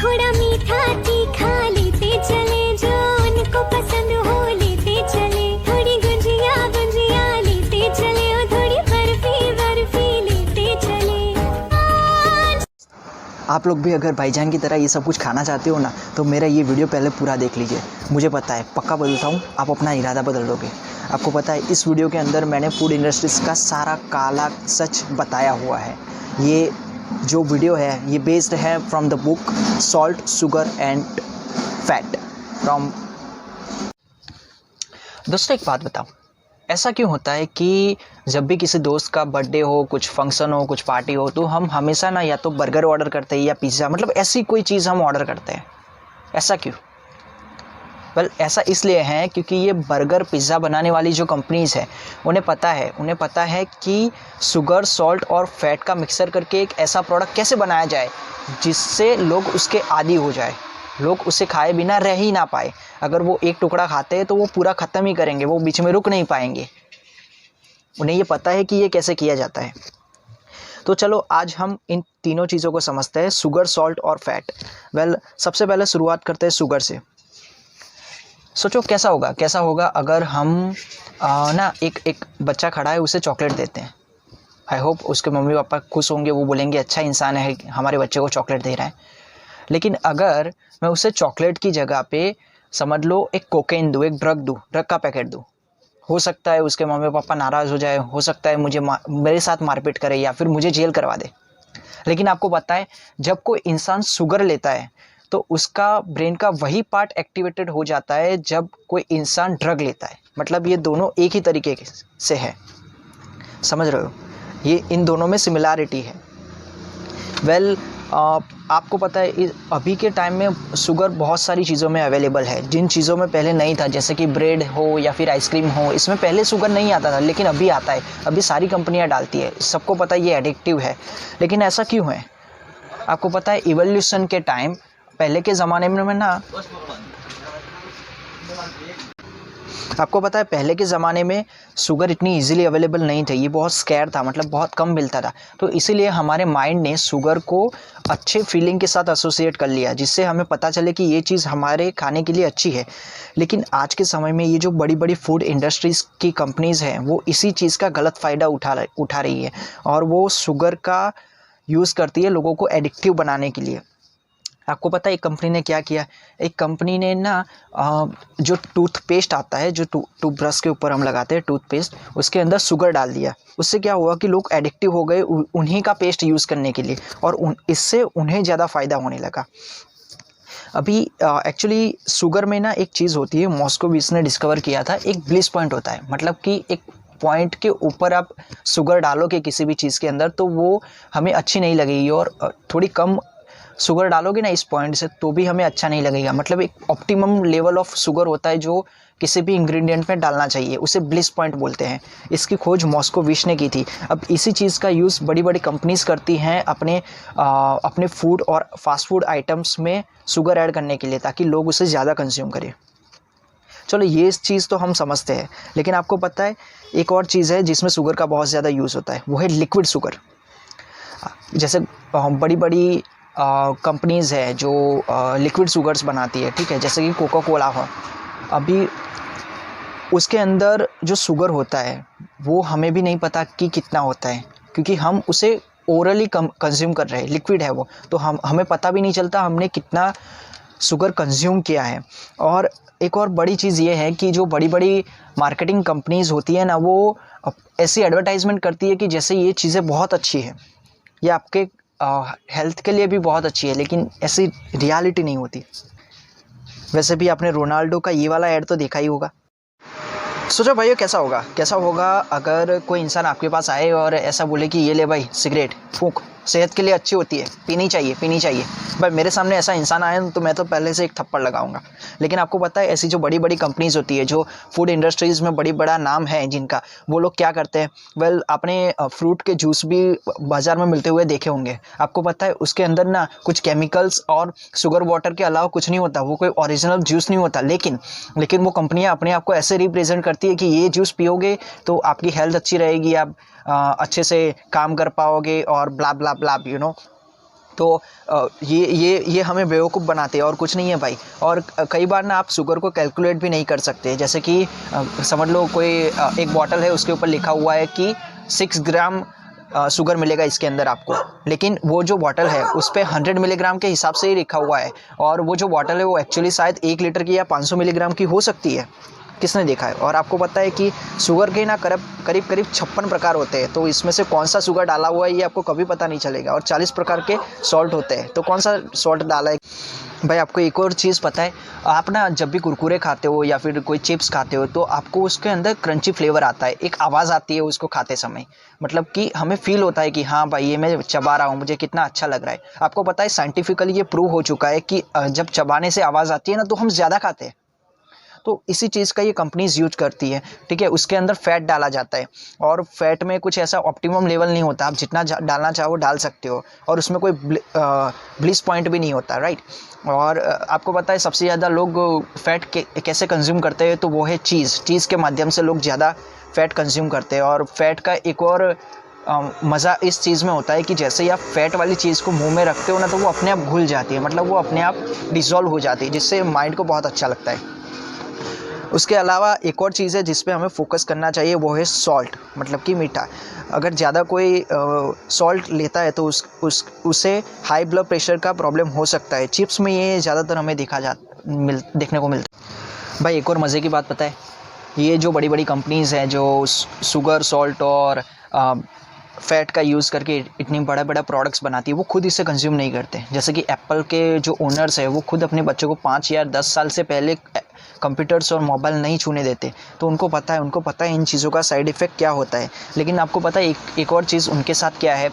थोड़ा मीठा तीखा लेते चले, जो उनको पसंद हो लेते चले, थोड़ी गुजिया गुजिया लेते चले, और थोड़ी बर्फी बर्फी लेते चले। आप लोग भी अगर भाईजान की तरह ये सब कुछ खाना चाहते हो ना, तो मेरा ये वीडियो पहले पूरा देख लीजिए। मुझे पता है, पक्का बोलता हूँ, आप अपना इरादा बदल दोगे। आपको पता है, इस वीडियो के अंदर मैंने फूड इंडस्ट्रीज़ का सारा काला सच बताया हुआ है। ये जो वीडियो है ये बेस्ड है from the book salt sugar and fat from. दोस्तों एक बात बताओ, ऐसा क्यों होता है कि जब भी किसी दोस्त का बर्थडे हो, कुछ फंक्शन हो, कुछ पार्टी हो, तो हम हमेशा ना या तो बर्गर ऑर्डर करते हैं या पिज़्ज़ा, मतलब ऐसी कोई चीज़ हम ऑर्डर करते हैं। ऐसा क्यों? ऐसा इसलिए है क्योंकि ये बर्गर पिज़्ज़ा बनाने वाली जो कंपनीज़ है, उन्हें पता है कि शुगर, सॉल्ट और फैट का मिक्सर करके एक ऐसा प्रोडक्ट कैसे बनाया जाए जिससे लोग उसके आदी हो जाए, लोग उसे खाए बिना रह ही ना पाए। अगर वो एक टुकड़ा खाते हैं तो वो पूरा ख़त्म ही करेंगे, वो बीच में रुक नहीं पाएंगे। उन्हें ये पता है कि ये कैसे किया जाता है। तो चलो आज हम इन तीनों चीज़ों को समझते हैं, शुगर, सॉल्ट और फैट। सबसे पहले शुरुआत करते हैं शुगर से। सोचो कैसा होगा अगर हम ना एक बच्चा खड़ा है, उसे चॉकलेट देते हैं। आई होप उसके मम्मी पापा खुश होंगे, वो बोलेंगे अच्छा इंसान है, हमारे बच्चे को चॉकलेट दे रहा है। लेकिन अगर मैं उसे चॉकलेट की जगह पे समझ लो एक कोकेन दूँ, एक ड्रग का पैकेट दूँ, हो सकता है उसके मम्मी पापा नाराज़ हो जाए, हो सकता है मेरे साथ मारपीट करे या फिर मुझे जेल करवा दे। लेकिन आपको पता है, जब कोई इंसान शुगर लेता है तो उसका ब्रेन का वही पार्ट एक्टिवेटेड हो जाता है जब कोई इंसान ड्रग लेता है। मतलब ये दोनों एक ही तरीके से है, समझ रहे हो? ये इन दोनों में सिमिलैरिटी है। आपको पता है अभी के टाइम में शुगर बहुत सारी चीज़ों में अवेलेबल है, जिन चीज़ों में पहले नहीं था, जैसे कि ब्रेड हो या फिर आइसक्रीम हो, इसमें पहले शुगर नहीं आता था, लेकिन अभी आता है। अभी सारी कंपनियां डालती है, सबको पता है ये एडिक्टिव है। लेकिन ऐसा क्यों है? आपको पता है इवोल्यूशन के टाइम, पहले के ज़माने में ना, आपको पता है पहले के ज़माने में शुगर इतनी इजीली अवेलेबल नहीं थे, ये बहुत स्कैर था, मतलब बहुत कम मिलता था। तो इसीलिए हमारे माइंड ने शुगर को अच्छे फीलिंग के साथ एसोसिएट कर लिया, जिससे हमें पता चले कि ये चीज़ हमारे खाने के लिए अच्छी है। लेकिन आज के समय में ये जो बड़ी बड़ी फूड इंडस्ट्रीज़ की कंपनीज़ हैं, वो इसी चीज़ का गलत फ़ायदा उठा रही है, और वो शुगर का यूज़ करती है लोगों को एडिक्टिव बनाने के लिए। आपको पता है एक कंपनी ने क्या किया? एक कंपनी ने ना जो टूथपेस्ट आता है, जो टूथब्रश के ऊपर हम लगाते हैं टूथपेस्ट, उसके अंदर शुगर डाल दिया। उससे क्या हुआ कि लोग एडिक्टिव हो गए उन्हीं का पेस्ट यूज़ करने के लिए, और इससे उन्हें ज़्यादा फ़ायदा होने लगा। अभी एक्चुअली शुगर में ना एक चीज़ होती है, मॉस्कोविच ने डिस्कवर किया था, एक ब्लिस पॉइंट होता है। मतलब कि एक पॉइंट के ऊपर आप शुगर डालोगे किसी भी चीज़ के अंदर तो वो हमें अच्छी नहीं लगेगी, और थोड़ी कम शुगर डालोगे ना इस पॉइंट से तो भी हमें अच्छा नहीं लगेगा। मतलब एक ऑप्टिमम लेवल ऑफ शुगर होता है जो किसी भी इंग्रेडिएंट में डालना चाहिए, उसे ब्लिस पॉइंट बोलते हैं। इसकी खोज मॉस्कोविच ने की थी। अब इसी चीज़ का यूज़ बड़ी बड़ी कंपनीज़ करती हैं अपने फूड और फास्ट फूड आइटम्स में शुगर ऐड करने के लिए, ताकि लोग उसे ज़्यादा कंज्यूम करें। चलो ये चीज़ तो हम समझते हैं, लेकिन आपको पता है एक और चीज़ है जिसमें शुगर का बहुत ज़्यादा यूज़ होता है, वो है लिक्विड शुगर। जैसे बड़ी बड़ी कंपनीज़ है जो लिक्विड शुगर्स बनाती है, ठीक है, जैसे कि कोका कोला हो। अभी उसके अंदर जो शुगर होता है वो हमें भी नहीं पता कि कितना होता है, क्योंकि हम उसे ओरली कंज्यूम कर रहे हैं, लिक्विड है वो, तो हमें पता भी नहीं चलता हमने कितना शुगर कंज्यूम किया है। और एक और बड़ी चीज़ ये है कि जो बड़ी बड़ी मार्केटिंग कंपनीज़ होती है ना, वो ऐसी एडवर्टाइजमेंट करती है कि जैसे ये चीज़ें बहुत अच्छी है, ये आपके हेल्थ के लिए भी बहुत अच्छी है, लेकिन ऐसी रियलिटी नहीं होती। वैसे भी आपने रोनाल्डो का ये वाला ऐड तो देखा ही होगा। सोचो भाइयों कैसा होगा अगर कोई इंसान आपके पास आए और ऐसा बोले कि ये ले भाई सिगरेट फूंक, सेहत के लिए अच्छी होती है, पीनी चाहिए। भाई मेरे सामने ऐसा इंसान आए तो मैं तो पहले से एक थप्पड़ लगाऊंगा। लेकिन आपको पता है ऐसी जो बड़ी बड़ी कंपनीज़ होती है, जो फूड इंडस्ट्रीज़ में बड़ा नाम है जिनका, वो लोग क्या करते हैं? आपने फ्रूट के जूस भी बाज़ार में मिलते हुए देखे होंगे। आपको पता है उसके अंदर ना कुछ केमिकल्स और शुगर वाटर के अलावा कुछ नहीं होता, वो कोई ओरिजिनल जूस नहीं होता। लेकिन वो कंपनियाँ अपने आप को ऐसे रिप्रेजेंट करती है कि ये जूस पियोगे तो आपकी हेल्थ अच्छी रहेगी, आप अच्छे से काम कर पाओगे और ब्ला ब्ला ब्ला, तो ये हमें बेवकूफ़ बनाते हैं और कुछ नहीं है भाई। और कई बार ना आप शुगर को कैलकुलेट भी नहीं कर सकते। जैसे कि समझ लो कोई एक बॉटल है, उसके ऊपर लिखा हुआ है कि 6 ग्राम शुगर मिलेगा इसके अंदर आपको, लेकिन वो जो बॉटल है उस पर 100 मिलीग्राम के हिसाब से ही लिखा हुआ है, और वो जो बॉटल है वो एक्चुअली शायद 1 लीटर की या 500 मिलीग्राम की हो सकती है। किसने देखा है? और आपको पता है कि शुगर के ना करीब 56 प्रकार होते हैं, तो इसमें से कौन सा शुगर डाला हुआ है ये आपको कभी पता नहीं चलेगा। और 40 प्रकार के सॉल्ट होते हैं, तो कौन सा सॉल्ट डाला है। भाई आपको एक और चीज़ पता है, आप ना जब भी कुरकुरे खाते हो या फिर कोई चिप्स खाते हो तो आपको उसके अंदर क्रंची फ्लेवर आता है, एक आवाज़ आती है उसको खाते समय, मतलब कि हमें फील होता है कि हाँ भाई ये मैं चबा रहा हूँ, मुझे कितना अच्छा लग रहा है। आपको पता है साइंटिफिकली ये प्रूव हो चुका है कि जब चबाने से आवाज़ आती है ना तो हम ज़्यादा खाते हैं। तो इसी चीज़ का ये कंपनीज यूज करती है, ठीक है। उसके अंदर फैट डाला जाता है, और फैट में कुछ ऐसा ऑप्टिमम लेवल नहीं होता, आप जितना डालना चाहो डाल सकते हो, और उसमें कोई ब्लिस पॉइंट भी नहीं होता, राइट। और आपको पता है सबसे ज़्यादा लोग फैट कैसे कंज्यूम करते हैं, तो वो है चीज़ के माध्यम से लोग ज़्यादा फैट कंज्यूम करते हैं। और फैट का एक और मज़ा इस चीज़ में होता है कि जैसे ही आप फैट वाली चीज़ को मुंह में रखते हो ना तो वो अपने आप घुल जाती है, मतलब वो अपने आप डिज़ोल्व हो जाती है, जिससे माइंड को बहुत अच्छा लगता है। उसके अलावा एक और चीज़ है जिस पे हमें फोकस करना चाहिए, वो है सॉल्ट, मतलब कि मीठा। अगर ज़्यादा कोई सॉल्ट लेता है तो उसे हाई ब्लड प्रेशर का प्रॉब्लम हो सकता है। चिप्स में ये ज़्यादातर हमें देखने को मिलता है। भाई एक और मज़े की बात पता है, ये जो बड़ी बड़ी कंपनीज़ हैं जो शुगर, सॉल्ट और फैट का यूज़ करके इतनी बड़ा प्रोडक्ट्स बनाती है, वो खुद इसे कंज्यूम नहीं करते। जैसे कि एप्पल के जो ओनर्स हैं वो खुद अपने बच्चों को 5 या 10 साल से पहले कंप्यूटर्स और मोबाइल नहीं छूने देते, तो उनको पता है इन चीज़ों का साइड इफ़ेक्ट क्या होता है। लेकिन आपको पता है एक और चीज़ उनके साथ क्या है,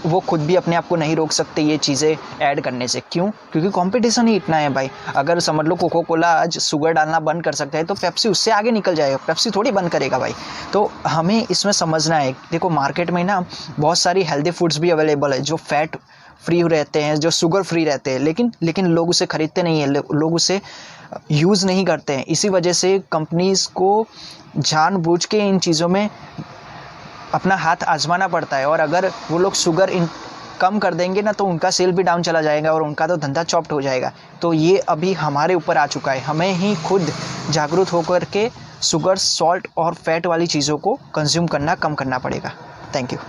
वो खुद भी अपने आप को नहीं रोक सकते ये चीज़ें ऐड करने से। क्यों? क्योंकि कंपटीशन ही इतना है भाई। अगर समझ लो कोको कोला आज शुगर डालना बंद कर सकता है तो पेप्सी उससे आगे निकल जाएगा, पेप्सी थोड़ी बंद करेगा भाई। तो हमें इसमें समझना है, देखो मार्केट में ना बहुत सारी हेल्दी फूड्स भी अवेलेबल है जो फैट फ्री रहते हैं, जो शुगर फ्री रहते हैं, लेकिन लोग उसे खरीदते नहीं हैं, लोग उसे यूज़ नहीं करते हैं। इसी वजह से कंपनीज़ को जानबूझ के इन चीज़ों में अपना हाथ आजमाना पड़ता है, और अगर वो लोग शुगर कम कर देंगे ना तो उनका सेल भी डाउन चला जाएगा और उनका तो धंधा चॉप्ड हो जाएगा। तो ये अभी हमारे ऊपर आ चुका है, हमें ही खुद जागरूक होकर के शुगर, सॉल्ट और फैट वाली चीज़ों को कंज्यूम करना कम करना पड़ेगा। Thank you.